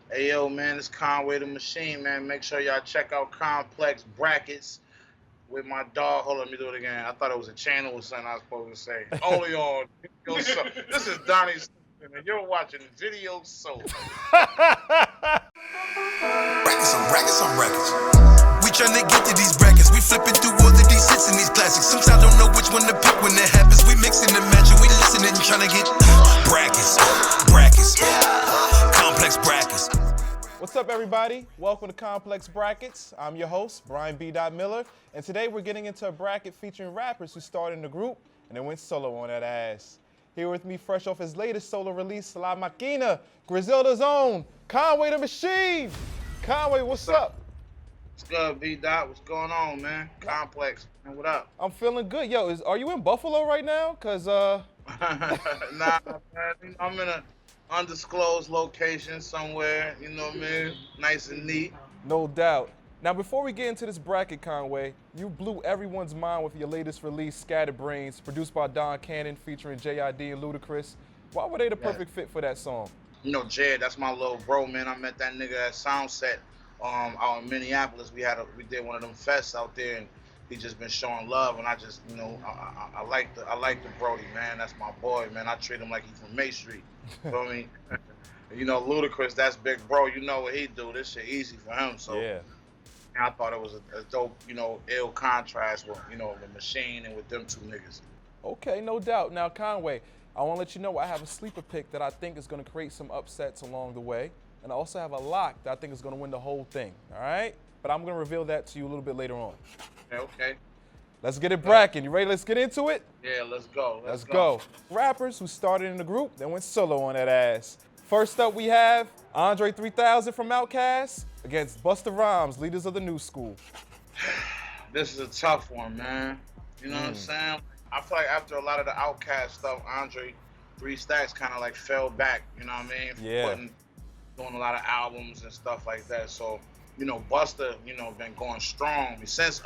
Hey yo, man, it's Conway the Machine, man. Make sure y'all check out Complex Brackets with my dog. Hold on, let me do it again. I thought it was a channel or something I was supposed to say. Only on Video Soul. This is Donnie Simpson, and you're watching Video Soul. Brackets on brackets. We tryna get to these brackets. We flipping through all of these hits and these classics. Sometimes don't know which one to pick when it happens. We mixing and matching. We listening and tryna get brackets. Complex brackets. What's up, everybody? Welcome to Complex Brackets. I'm your host, Brian B.Dot Miller, and today we're getting into a bracket featuring rappers who started in the group and then went solo on that ass. Here with me, fresh off his latest solo release, Charlamagne, Griselda's own, Conway the Machine. Conway, what's up? What's good, B.Dot? What's going on, man? Complex, man, what up? I'm feeling good. Yo, are you in Buffalo right now? Nah, man, I'm in an undisclosed location somewhere, you know what I mean? Nice and neat. No doubt. Now, before we get into this bracket, Conway, you blew everyone's mind with your latest release, Scattered Brains, produced by Don Cannon, featuring J.I.D. and Ludacris. Why were they the perfect fit for that song? You know, Jed, that's my little bro, man. I met that nigga at Soundset out in Minneapolis. We did one of them fests out there, and he just been showing love, and I just, you know, I like the Brody, man. That's my boy, man. I treat him like he's from May Street. You know what I mean? You know, Ludacris, that's big bro. You know what he do. This shit easy for him. So Yeah. I thought it was a dope, you know, ill contrast with, you know, the Machine and with them two niggas. Okay, no doubt. Now, Conway, I want to let you know I have a sleeper pick that I think is going to create some upsets along the way. And I also have a lock that I think is going to win the whole thing, all right? But I'm going to reveal that to you a little bit later on. Okay. Let's get it bracking. You ready? Let's get into it? Yeah, let's go. Let's go. Rappers who started in the group, then went solo on that ass. First up, we have Andre 3000 from Outkast against Busta Rhymes, leaders of the new school. This is a tough one, man. You know what I'm saying? I feel like after a lot of the Outkast stuff, Andre 3 Stacks kind of like fell back, you know what I mean? Yeah. Doing a lot of albums and stuff like that. So, you know, Busta, you know, been going strong since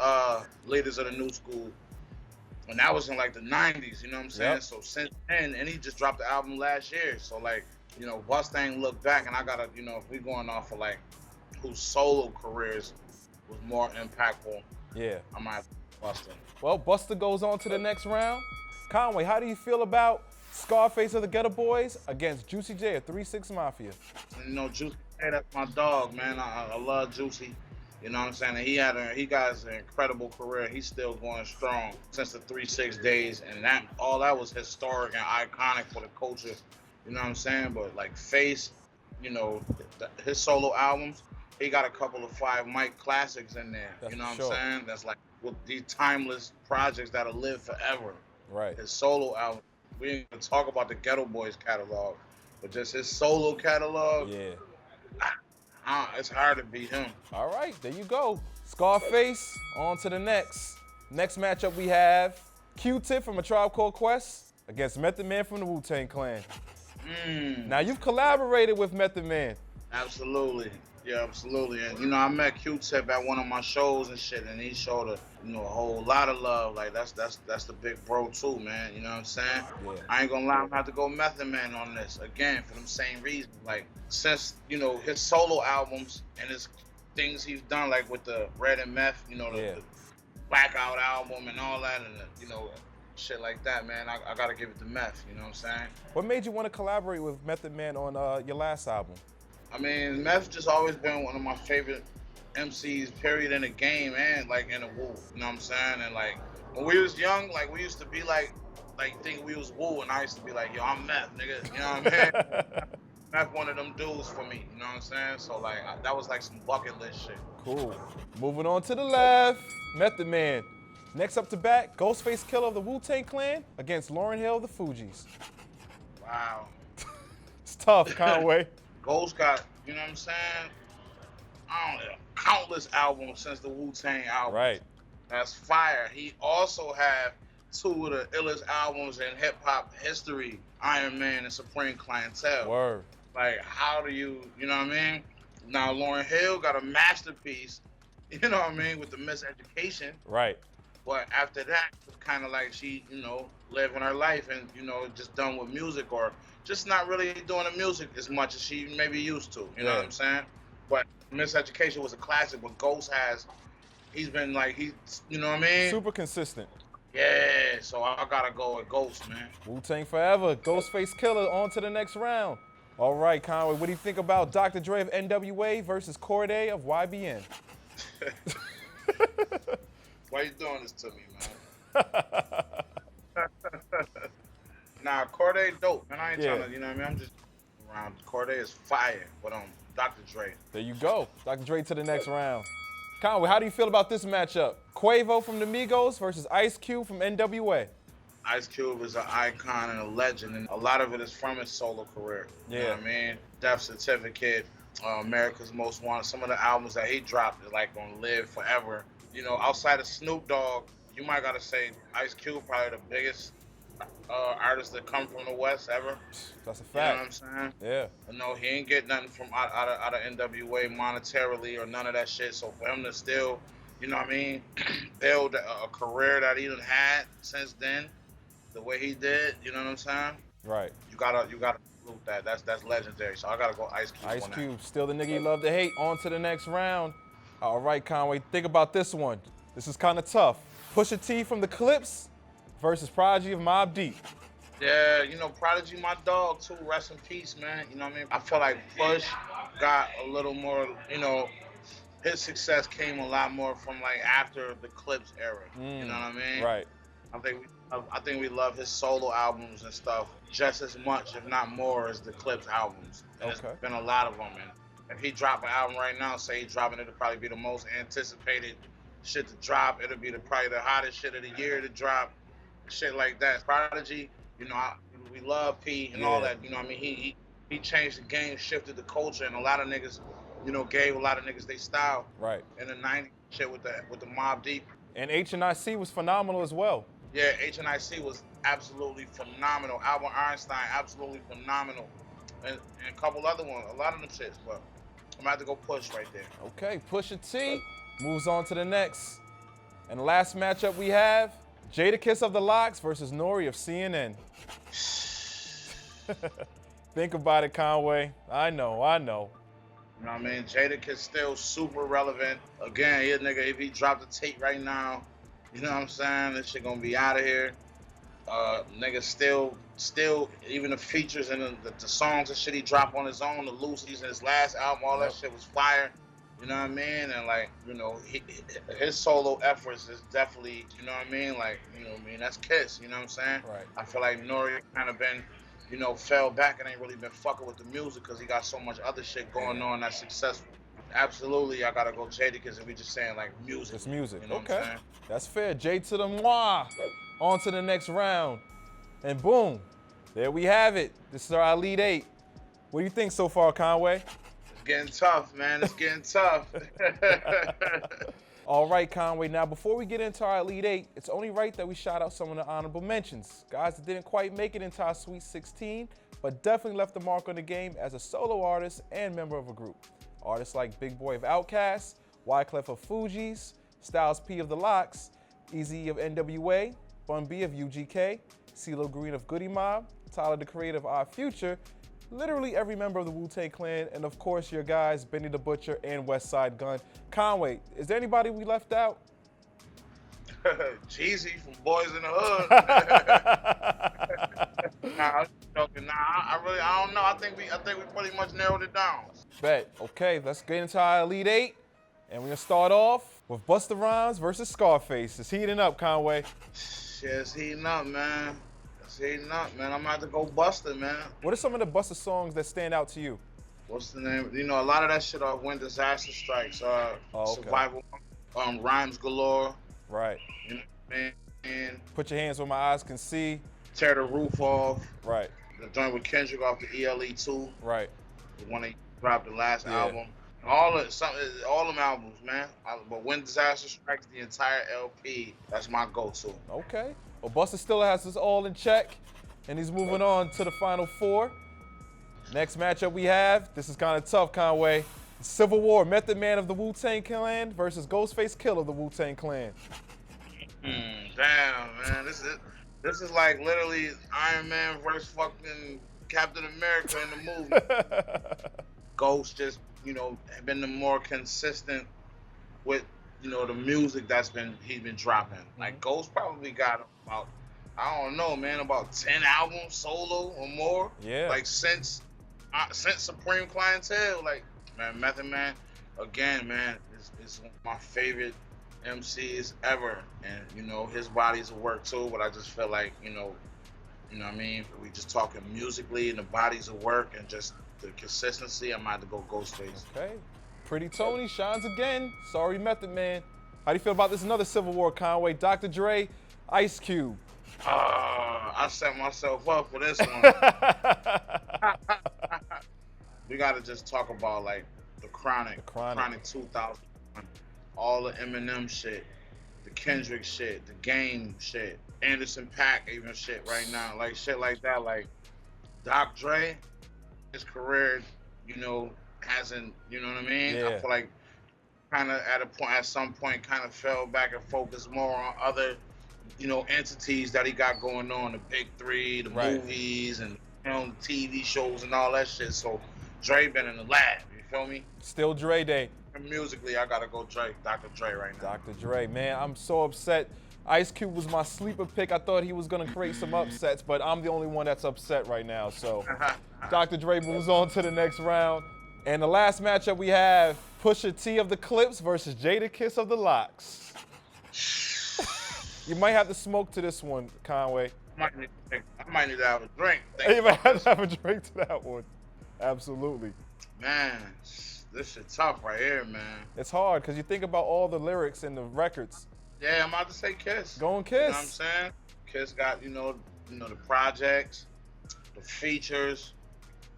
Leaders of the New School. And that was in like the 90s, you know what I'm saying? Yep. So since then, and he just dropped the album last year. So like, you know, Busta ain't look back, and I gotta, you know, if we going off of like whose solo careers was more impactful, Yeah. I might Busta. Well, Busta goes on to the next round. Conway, how do you feel about Scarface of the Ghetto Boys against Juicy J of 3-6 Mafia? You know, Juicy, hey, that's my dog, man. I love Juicy. You know what I'm saying? And he got an incredible career. He's still going strong since the 3-6 days, and all that was historic and iconic for the culture. You know what I'm saying? But like Face, you know, his solo albums, he got a couple of 5 mic classics in there. That's you know what sure. I'm saying? That's like with these timeless projects that'll live forever. Right. His solo album. We ain't gonna talk about the Ghetto Boys catalog, but just his solo catalog. Yeah. It's hard to beat him. All right, there you go. Scarface, on to the next. Next matchup we have Q-Tip from A Tribe Called Quest against Method Man from the Wu-Tang Clan. Now, you've collaborated with Method Man. Absolutely. Yeah, absolutely. And, you know, I met Q-Tip at one of my shows and shit, and he showed a whole lot of love. Like, that's the big bro, too, man. You know what I'm saying? Yeah. I ain't gonna lie, I'm gonna have to go Method Man on this, again, for them same reasons. Like, since, you know, his solo albums and his things he's done, like with the Red and Meth, you know, the Blackout album and all that, and, you know, shit like that, man, I gotta give it to Meth, you know what I'm saying? What made you want to collaborate with Method Man on your last album? I mean, Meth just always been one of my favorite MCs, period, in the game and like in the Wu. You know what I'm saying? And like when we was young, like we used to be like think we was Wu, and I used to be like, yo, I'm Meth, nigga. You know what I mean? Meth one of them dudes for me. You know what I'm saying? So like that was like some bucket list shit. Cool. Moving on to the left, Method Man. Next up to bat, Ghostface Killer of the Wu-Tang Clan against Lauryn Hill of the Fugees. Wow. It's tough, Conway. Ghost got, you know what I'm saying? I don't know, countless albums since the Wu-Tang album. Right. That's fire. He also have 2 of the illest albums in hip-hop history, Iron Man and Supreme Clientele. Word. Like, how do you know what I mean? Now, Lauryn Hill got a masterpiece, you know what I mean, with the Miseducation. Right. But after that, it's kind of like she, living her life and, just done with music or just not really doing the music as much as she maybe used to. You know what I'm saying? But Miseducation was a classic, but Ghost he's been like, you know what I mean? Super consistent. Yeah, so I gotta go with Ghost, man. Wu-Tang forever. Ghostface Killer on to the next round. All right, Conway, what do you think about Dr. Dre of NWA versus Corday of YBN? Why you doing this to me, man? Nah, Corday dope, man. I ain't trying to, you know what I mean? I'm just around. Corday is fire, but Dr. Dre. There you go. Dr. Dre to the next round. Conway, how do you feel about this matchup? Quavo from the Migos versus Ice Cube from NWA. Ice Cube is an icon and a legend, and a lot of it is from his solo career. You know what I mean? Death Certificate, America's Most Wanted. Some of the albums that he dropped are like gonna live forever. Outside of Snoop Dogg, you might gotta say Ice Cube probably the biggest artist that come from the West ever. That's a fact. You know what I'm saying? Yeah. No, he ain't get nothing from out of NWA monetarily or none of that shit. So for him to still, you know what I mean, build a career that he done had since then, the way he did, you know what I'm saying? Right. You gotta salute that. That's legendary. So I gotta go Ice Cube. Ice Cube, still the nigga you love to hate. On to the next round. All right, Conway, think about this one. This is kind of tough. Pusha T from the Clips versus Prodigy of Mobb Deep. Yeah, Prodigy, my dog too. Rest in peace, man. You know what I mean? I feel like Push got a little more, his success came a lot more from like after the Clips era. You know what I mean? Right. I think we love his solo albums and stuff just as much, if not more, as the Clips albums. And There's been a lot of them. And if he drop an album right now, say he's dropping it, it'll probably be the most anticipated shit to drop. It'll be probably the hottest shit of the year to drop. Shit like that. Prodigy, we love P and all that. You know what I mean? He changed the game, shifted the culture, and a lot of niggas, gave a lot of niggas their style. Right. In the '90s, shit with the Mobb Deep. And H&IC was phenomenal as well. Yeah, H&IC was absolutely phenomenal. Albert Einstein, absolutely phenomenal. And a couple other ones, a lot of them shits, but I'm about to go Push right there. Okay, Pusha T moves on to the next. And the last matchup we have, Jadakiss of the Lox versus Nori of CNN. Think about it, Conway. I know. You know what I mean? Jadakiss still super relevant. Again, yeah, nigga, if he dropped the tape right now, you know what I'm saying? This shit gonna be out of here. Nigga still, even the features and the songs and shit he dropped on his own, the Lucy's and his last album, all that shit was fire. You know what I mean? And his solo efforts is definitely, you know what I mean? That's Kiss, you know what I'm saying? Right. I feel like Nori kind of been, fell back and ain't really been fucking with the music because he got so much other shit going on that's successful. Absolutely, I gotta go Jadakiss if we just saying like music. It's music. You know Okay. That's fair. J to the moi. On to the next round. And boom, there we have it. This is our Elite Eight. What do you think so far, Conway? It's getting tough, man. It's getting tough. All right, Conway. Now, before we get into our Elite Eight, it's only right that we shout out some of the honorable mentions. Guys that didn't quite make it into our Sweet 16, but definitely left the mark on the game as a solo artist and member of a group. Artists like Big Boy of Outkast, Wyclef of Fugees, Styles P of the Lox, Eazy of NWA, Bun B of UGK, CeeLo Green of Goody Mob, Tyler the Creator of Our Future, literally every member of the Wu-Tang Clan, and of course your guys, Benny the Butcher and Westside Gun. Conway, is there anybody we left out? Jeezy from Boys in the Hood. Nah, I'm joking. Nah, I don't know. I think we pretty much narrowed it down. Bet. Okay, let's get into our Elite Eight. And we're gonna start off with Busta Rhymes versus Scarface. It's heating up, Conway. Shit, it's heating up, man. It's heating up, man. I'm about to go Busta, man. What are some of the Busta songs that stand out to you? What's the name? A lot of that shit off When Disaster Strikes. Survival, Rhymes Galore. Right. You know what I mean? Put Your Hands Where My Eyes Can See. Tear the Roof Off. Right. The joint with Kendrick off the ELE 2. Right. The one that dropped the last album. All them albums, man. But When Disaster Strikes, the entire LP, that's my go-to. Okay. Well, Busta still has this all in check, and he's moving on to the final four. Next matchup we have, this is kind of tough, Conway. Civil War, Method Man of the Wu-Tang Clan versus Ghostface Killah of the Wu-Tang Clan. Damn, man. This is like literally Iron Man versus fucking Captain America in the movie. Ghost just, have been the more consistent with, the music he's been dropping. Like Ghost probably got about, I don't know, man, about 10 albums solo or more. Yeah. Like since Supreme Clientele, like, man, Method Man, again, man, is one of my favorite MCs ever, and his body's of work too. But I just feel like, what I mean, we just talking musically and the bodies of work and just the consistency. I'm about to go Ghostface. Okay. Pretty Tony shines again. Sorry, Method Man. How do you feel about this another Civil War, Conway? Dr. Dre, Ice Cube. I set myself up for this one. We gotta just talk about like the Chronic 2000, all the Eminem shit, the Kendrick shit, the Game shit, Anderson .Paak even shit right now, like shit like that. Like Dr. Dre, his career, hasn't, you know what I mean? Yeah. I feel like kind of at some point kind of fell back and focused more on other, entities that he got going on, the big three, the movies and the TV shows and all that shit. So Dre been in the lab, you feel me? Still Dre Day. And musically, I gotta go Dr. Dre right now. Dr. Dre, man, I'm so upset. Ice Cube was my sleeper pick. I thought he was gonna create some upsets, but I'm the only one that's upset right now. So Dr. Dre moves on to the next round. And the last matchup we have, Pusha T of the Clips versus Jadakiss of the Locks. You might have to smoke to this one, Conway. I might need to have a drink. You might have to have a drink to that one. Absolutely. Man, this shit tough right here, man. It's hard because you think about all the lyrics and the records. Yeah, I'm about to say Kiss. Going Kiss. You know what I'm saying? Kiss got, the projects, the features,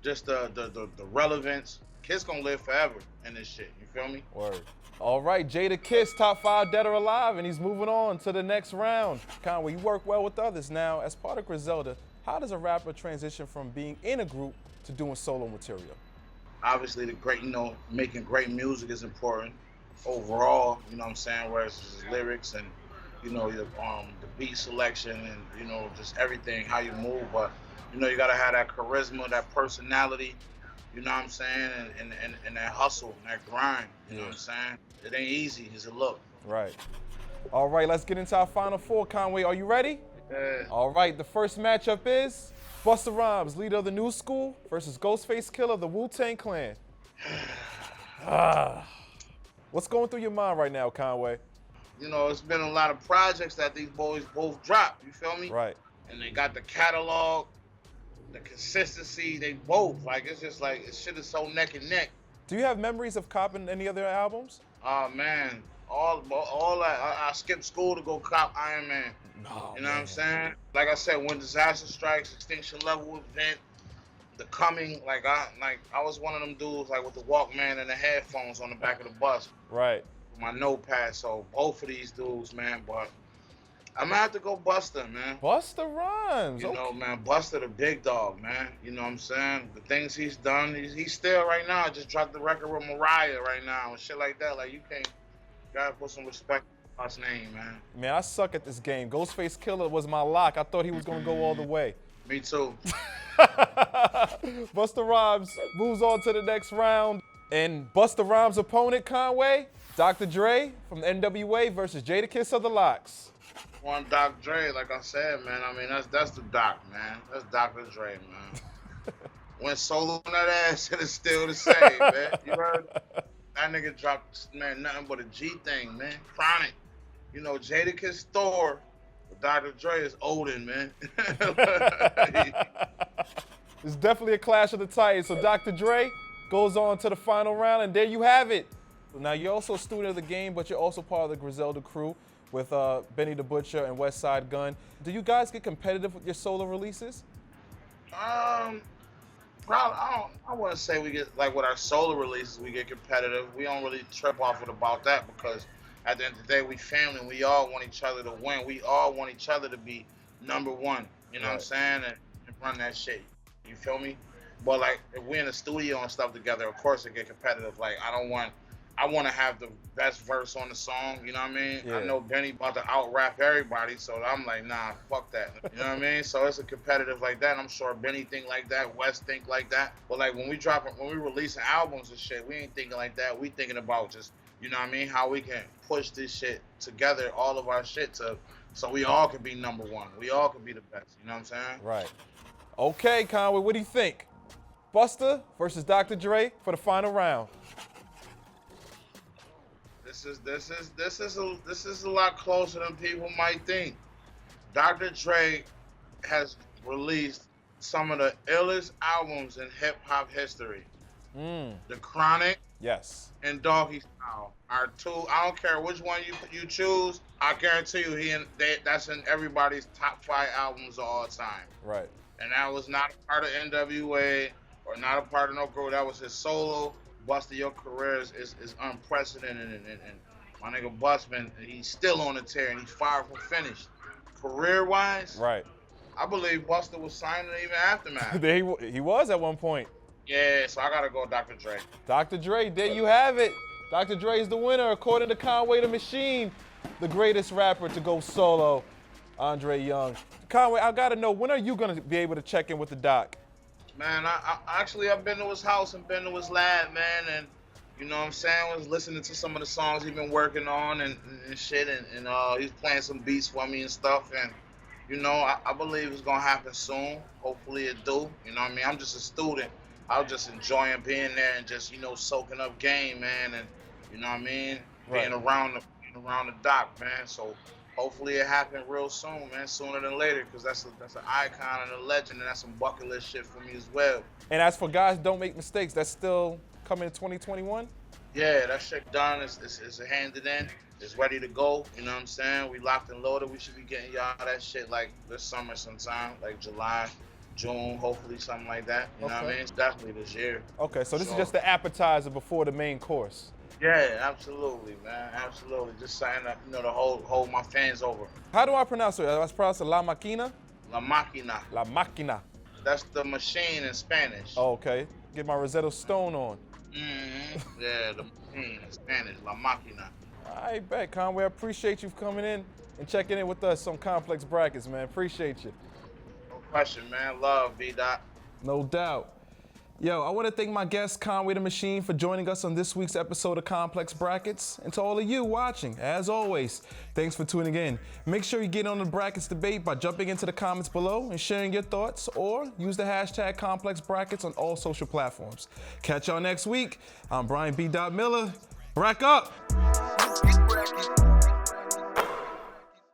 just the relevance. Kiss gonna live forever in this shit. You feel me? Word. All right, Jadakiss, top 5 dead or alive, and he's moving on to the next round. Conway, you work well with others now. As part of Griselda, how does a rapper transition from being in a group to doing solo material? Obviously, the great, making great music is important overall. You know what I'm saying? Whereas it's lyrics and, the beat selection and, just everything, how you move. But, you gotta have that charisma, that personality. You know what I'm saying? And that hustle, and that grind. You know what I'm saying? It ain't easy. It's a look. Right. All right, let's get into our final 4. Conway, are you ready? Yeah. All right, the first matchup is Busta Rhymes, leader of the New School, versus Ghostface Killah of the Wu-Tang Clan. What's going through your mind right now, Conway? It's been a lot of projects that these boys both dropped. You feel me? Right. And they got the catalog, the consistency. They both it's just like this shit is so neck and neck. Do you have memories of copping any other albums? Oh man, all I skipped school to go cop Iron Man. No, you know what I'm saying? Like I said, when disaster strikes, extinction level event, the coming. I was one of them dudes with the Walkman and the headphones on the back of the bus. Right. With my notepad. So both of these dudes, man. But I'm gonna have to go Busta, man. Busta Rhymes. Man, Busta the big dog, man. You know what I'm saying? The things he's done, he's still right now. Just dropped the record with Mariah right now and shit like that. Like you gotta put some respect on his name, man. Man, I suck at this game. Ghostface Killah was my lock. I thought he was gonna go all the way. Me too. Busta Rhymes moves on to the next round. And Busta Rhymes' opponent, Conway, Dr. Dre from the NWA versus Jadakiss of the Locks. One Dr. Dre, like I said, man. I mean, that's the doc, man. That's Dr. Dre, man. Went solo on that ass, and it's still the same, man. You heard? That nigga dropped, man, nothing but a G thing, man. Chronic. Jadakiss Thor, but Dr. Dre is Odin, man. It's definitely a clash of the titans. So Dr. Dre goes on to the final round, and there you have it. Now, you're also a student of the game, but you're also part of the Griselda crew with Benny the Butcher and West Side Gun. Do you guys get competitive with your solo releases? Probably. I wouldn't say we get, with our solo releases, we get competitive. We don't really trip off about that because at the end of the day, we family and we all want each other to win. We all want each other to be number one. You know what I'm saying? And run that shit. You feel me? But if we're in the studio and stuff together, of course it get competitive. I I want to have the best verse on the song. You know what I mean? Yeah. I know Benny about to out rap everybody, so I'm like, nah, fuck that. You know what I mean? So it's a competitive like that. And I'm sure Benny think like that, West think like that. But like when we releasing albums and shit, we ain't thinking like that. We thinking about just, you know what I mean, how we can push this shit together, all of our shit so we all can be number one. We all can be the best. You know what I'm saying? Right. Okay, Conway, what do you think? Busta versus Dr. Dre for the final round. This is a lot closer than people might think. Dr. Dre has released some of the illest albums in hip hop history. The Chronic, Yes. and Doggy Style are two. I don't care which one you choose. I guarantee you, that's in everybody's top 5 albums of all time. Right. And that was not a part of NWA or not a part of no group. That was his solo. Busta, your career is unprecedented, and my nigga Busman, he's still on the tear and he's far from finished. Career-wise, Right. I believe Busta was signing even Aftermath. He was at one point. Yeah, so I gotta go Dr. Dre. Dr. Dre, there you have it. Dr. Dre is the winner, according to Conway the Machine, the greatest rapper to go solo, Andre Young. Conway, I gotta know, when are you gonna be able to check in with the doc? Man, I've been to his house and been to his lab, man, and you know what I'm saying, I was listening to some of the songs he's been working on and shit, and he's playing some beats for me and stuff, and you know, I believe it's gonna happen soon. Hopefully it do. You know what I mean? I'm just a student. I was just enjoying being there and just, you know, soaking up game, man, and you know what I mean, being around the doc, man. So hopefully it happen real soon, man, sooner than later, because that's an icon and a legend, and that's some bucket list shit for me as well. And as for Guys Don't Make Mistakes, that's still coming in 2021? Yeah, that shit done. It's handed in. It's ready to go. You know what I'm saying? We locked and loaded. We should be getting y'all that shit like this summer sometime, like July, June, hopefully something like that. You know what I mean? It's definitely this year. Okay, so this is just the appetizer before the main course. Yeah, absolutely, man. Absolutely. Just saying that, you know, to hold my fans over. How do I pronounce it? I pronounce it La Máquina? La Máquina. La Máquina. That's the machine in Spanish. Oh, okay. Get my Rosetta Stone on. Mm-hmm. Yeah, the machine in Spanish. La Máquina. I bet, Conway. I appreciate you coming in and checking in with us on Complex Brackets, man. Appreciate you. No question, man. Love, B.Dot. No doubt. Yo, I want to thank my guest, Conway the Machine, for joining us on this week's episode of Complex Brackets. And to all of you watching, as always, thanks for tuning in. Make sure you get on the Brackets debate by jumping into the comments below and sharing your thoughts, or use the hashtag Complex Brackets on all social platforms. Catch y'all next week. I'm Brian B.Dot Miller. Brack up! Bracket.